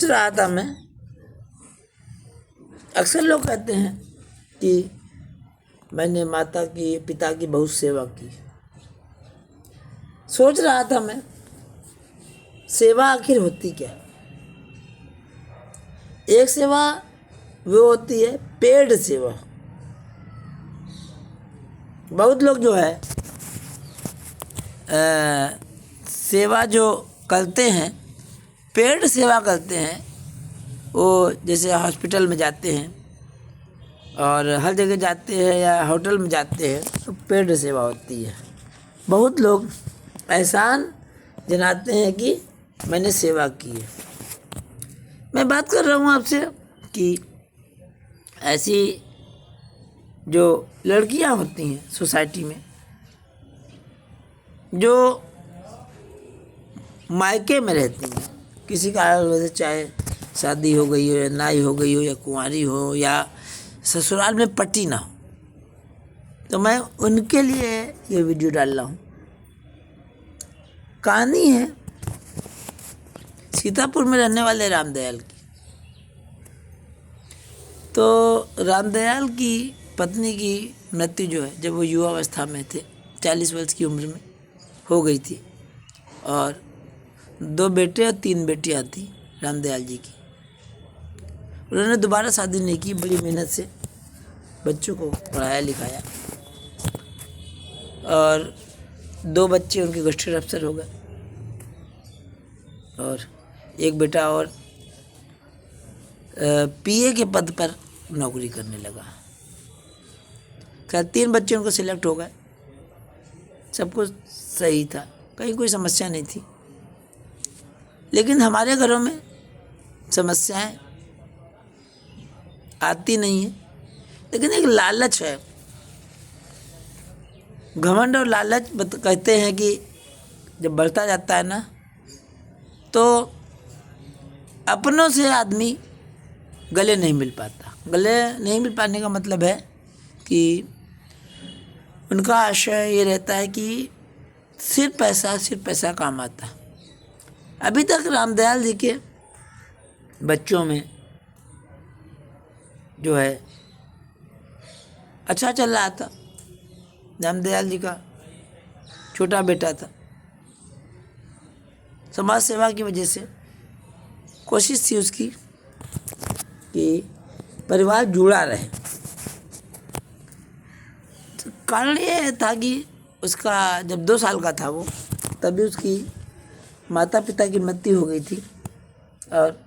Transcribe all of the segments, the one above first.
रहा था मैं, अक्सर लोग कहते हैं कि मैंने माता की, पिता की बहुत सेवा की। सोच रहा था मैं, सेवा आखिर होती क्या है? एक सेवा वो होती है पेड सेवा। बहुत लोग जो है सेवा जो करते हैं, पेड सेवा करते हैं, वो जैसे हॉस्पिटल में जाते हैं और हर जगह जाते हैं या होटल में जाते हैं तो पेड सेवा होती है। बहुत लोग एहसान जनाते हैं कि मैंने सेवा की है। मैं बात कर रहा हूँ आपसे कि ऐसी जो लड़कियां होती हैं सोसाइटी में, जो मायके में रहती हैं, किसी कारण वजह से, चाहे शादी हो गई हो या नाई हो गई हो या कुंवारी हो या ससुराल में पति ना हो, तो मैं उनके लिए ये वीडियो डाल रहा हूँ। कहानी है सीतापुर में रहने वाले रामदयाल की। तो रामदयाल की पत्नी की मृत्यु जो है, जब वो युवा अवस्था में थे, 40 वर्ष की उम्र में हो गई थी, और 2 बेटे और 3 बेटियां थी रामदयाल जी की। उन्होंने दोबारा शादी नहीं की, बड़ी मेहनत से बच्चों को पढ़ाया लिखाया और 2 बच्चे उनके गस्टर अफसर हो गए और एक बेटा और पीए के पद पर नौकरी करने लगा। खैर 3 बच्चे उनको सिलेक्ट हो गए, सब कुछ सही था, कहीं कोई समस्या नहीं थी। लेकिन हमारे घरों में समस्याएं आती नहीं है, लेकिन एक लालच है, घमंड और लालच। कहते हैं कि जब बढ़ता जाता है ना, तो अपनों से आदमी गले नहीं मिल पाता। गले नहीं मिल पाने का मतलब है कि उनका आशय ये रहता है कि सिर्फ पैसा काम आता। अभी तक रामदयाल जी के बच्चों में जो है अच्छा चल रहा था। रामदयाल जी का छोटा बेटा था, समाज सेवा की वजह से कोशिश थी उसकी कि परिवार जुड़ा रहे। तो कारण ये था कि उसका जब 2 साल का था वो, तभी उसकी माता पिता की मृत्यु हो गई थी और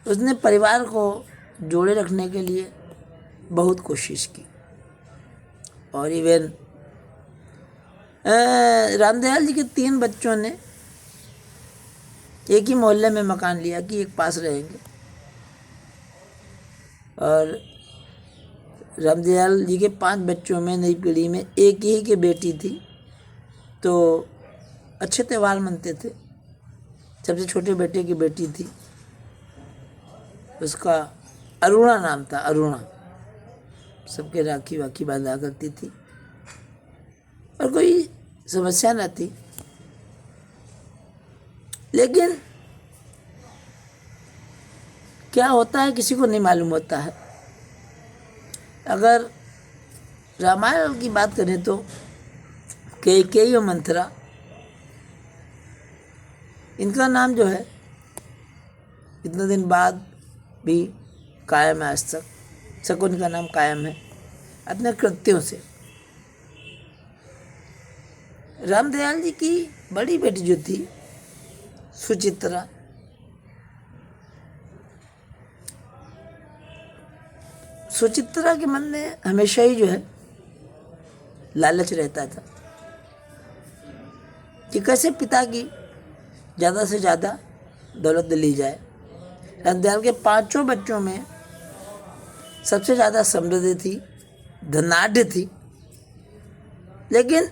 उसने परिवार को जोड़े रखने के लिए बहुत कोशिश की। और इवन रामदयाल जी के 3 बच्चों ने एक ही मोहल्ले में मकान लिया कि एक पास रहेंगे। और रामदयाल जी के 5 बच्चों में नई पीढ़ी में एक ही की बेटी थी, तो अच्छे त्यौहार मनते थे। सबसे छोटे बेटे की बेटी थी, उसका अरुणा नाम था। अरुणा सबके राखी वाखी बांधा करती थी और कोई समस्या न थी। लेकिन क्या होता है किसी को नहीं मालूम होता है। अगर रामायण की बात करें तो कैकेयी और मंथरा, इनका नाम जो है इतने दिन बाद भी कायम है। आज तक शकुन का नाम कायम है अपने कृत्यों से। रामदयाल जी की बड़ी बेटी जो थी सुचित्रा, सुचित्रा के मन में हमेशा ही जो है लालच रहता था कि कैसे पिता की ज़्यादा से ज़्यादा दौलत ली जाए। रामदयाल के 5 बच्चों में सबसे ज़्यादा समृद्ध थी, धनाढ़ थी, लेकिन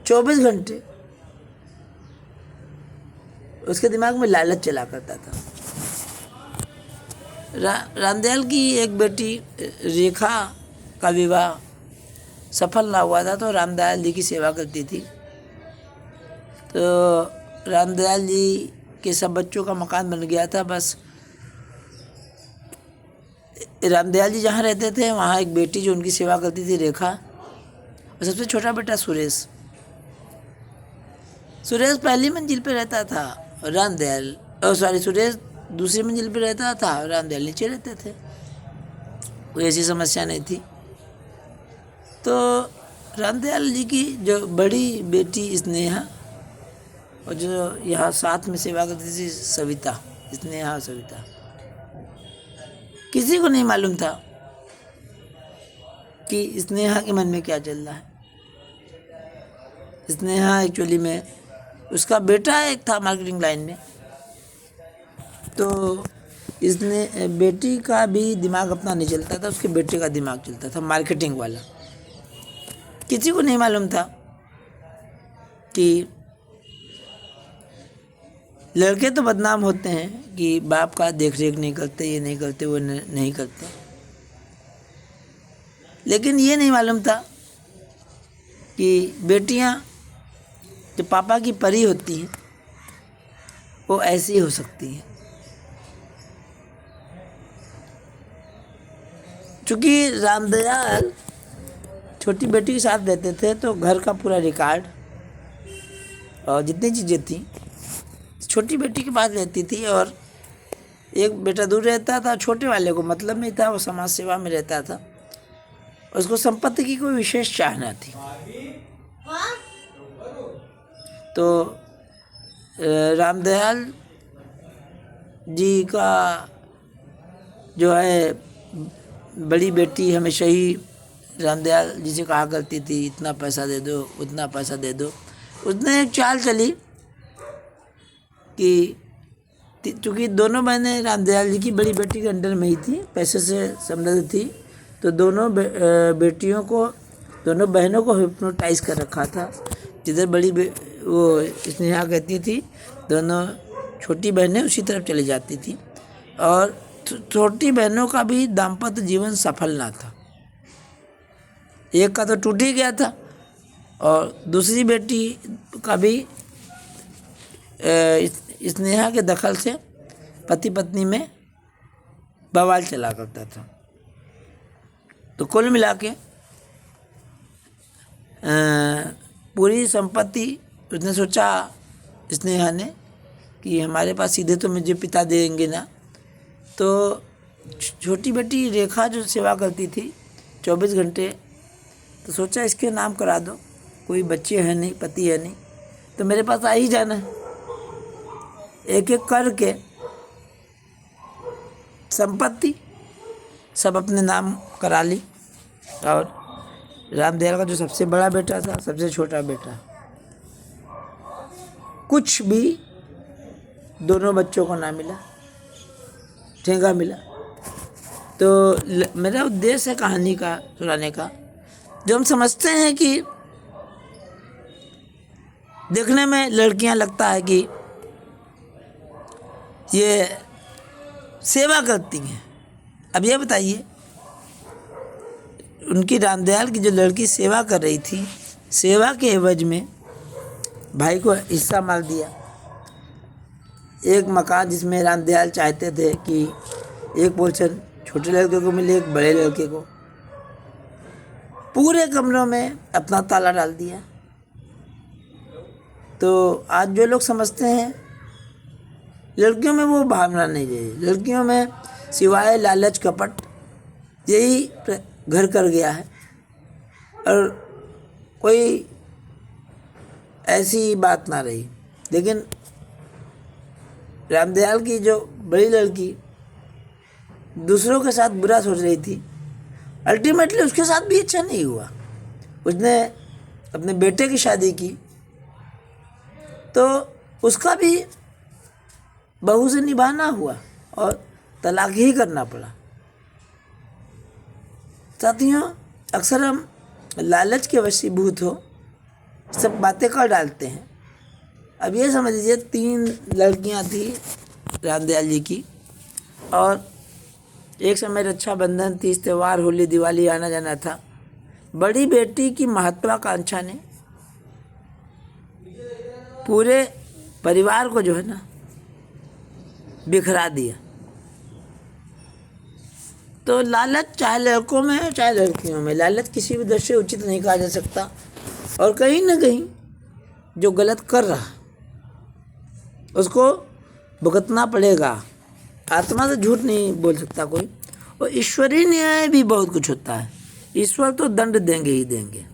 24 घंटे उसके दिमाग में लालच चला करता था। रामदयाल की एक बेटी रेखा का विवाह सफल ना हुआ था, तो रामदयाल जी की सेवा करती थी। तो रामदयाल जी कि सब बच्चों का मकान बन गया था। बस रामदयाल जी जहाँ रहते थे वहाँ एक बेटी जो उनकी सेवा करती थी, रेखा, और सबसे छोटा बेटा सुरेश। सुरेश पहली मंजिल पे रहता था और सुरेश दूसरी मंजिल पे रहता था और रामदयाल नीचे रहते थे। कोई ऐसी समस्या नहीं थी। तो रामदयाल जी की जो बड़ी बेटी स्नेहा और जो यहाँ साथ में सेवा करती थी सविता, स्नेहा और सविता, किसी को नहीं मालूम था कि स्नेहा के मन में क्या चल रहा है। स्नेहा एक्चुअली में उसका बेटा एक था मार्केटिंग लाइन में, तो इसने बेटी का भी दिमाग अपना नहीं चलता था, उसके बेटे का दिमाग चलता था मार्केटिंग वाला। किसी को नहीं मालूम था कि लड़के तो बदनाम होते हैं कि बाप का देख रेख नहीं करते, ये नहीं करते, वो नहीं करते, लेकिन ये नहीं मालूम था कि बेटियां जो पापा की परी होती हैं वो ऐसी हो सकती हैं। चूँकि रामदयाल छोटी बेटी के साथ रहते थे तो घर का पूरा रिकॉर्ड और जितनी चीज़ें थी छोटी बेटी के पास रहती थी, और एक बेटा दूर रहता था, छोटे वाले को मतलब नहीं था, वो समाज सेवा में रहता था, उसको संपत्ति की कोई विशेष चाह न थी। तो रामदयाल जी का जो है बड़ी बेटी हमेशा ही रामदयाल जी से कहा करती थी इतना पैसा दे दो, उतना पैसा दे दो। उसने एक चाल चली कि चूँकि दोनों बहनें रामदयाल जी की बड़ी बेटी के अंडर में ही थी, पैसे से समृद्ध थी, तो दोनों बहनों को हिप्नोटाइज कर रखा था। जिधर वो स्नेहा कहती थी दोनों छोटी बहनें उसी तरफ चली जाती थी, और छोटी बहनों का भी दाम्पत्य जीवन सफल ना था। एक का तो टूट ही गया था और दूसरी बेटी का भी स्नेहा के दखल से पति पत्नी में बवाल चला करता था। तो कुल मिला के पूरी संपत्ति उसने सोचा स्नेहा ने कि हमारे पास सीधे तो मुझे पिता देंगे ना, तो छोटी बेटी रेखा जो सेवा करती थी 24 घंटे, तो सोचा इसके नाम करा दो, कोई बच्चे हैं नहीं, पति है नहीं, तो मेरे पास आ ही जाना है। एक एक करके संपत्ति सब अपने नाम करा ली, और रामदयाल का जो सबसे बड़ा बेटा था, सबसे छोटा बेटा, कुछ भी दोनों बच्चों को ना मिला, ठेंगा मिला। तो मेरा उद्देश्य है कहानी का सुनाने का, जो हम समझते हैं कि देखने में लड़कियां लगता है कि ये सेवा करती हैं। अब ये बताइए, उनकी रामदयाल की जो लड़की सेवा कर रही थी, सेवा के एवज में भाई को हिस्सा मार दिया। एक मकान जिसमें रामदयाल चाहते थे कि एक पोर्शन छोटे लड़के को मिले, एक बड़े लड़के को, पूरे कमरों में अपना ताला डाल दिया। तो आज जो लोग समझते हैं लड़कियों में वो भावना नहीं रही, लड़कियों में सिवाय लालच कपट यही घर कर गया है, और कोई ऐसी बात ना रही। लेकिन रामदयाल की जो बड़ी लड़की दूसरों के साथ बुरा सोच रही थी, अल्टीमेटली उसके साथ भी अच्छा नहीं हुआ। उसने अपने बेटे की शादी की तो उसका भी बहू से निभाना हुआ और तलाक ही करना पड़ा। साथियों, अक्सर हम लालच के वशीभूत हो सब बातें कर डालते हैं। अब ये समझ लीजिए 3 लड़कियां थी रामदयाल जी की, और एक समय रक्षाबंधन, तीज त्यौहार, होली, दिवाली आना जाना था। बड़ी बेटी की महत्वाकांक्षा ने पूरे परिवार को जो है ना बिखरा दिया। तो लालच चाहे लड़कों में है चाहे लड़कियों में, लालच किसी भी दृष्टि से उचित नहीं कहा जा सकता। और कहीं ना कहीं जो गलत कर रहा उसको भुगतना पड़ेगा। आत्मा से झूठ नहीं बोल सकता कोई। और ईश्वरीय न्याय भी बहुत कुछ होता है। ईश्वर तो दंड देंगे ही देंगे।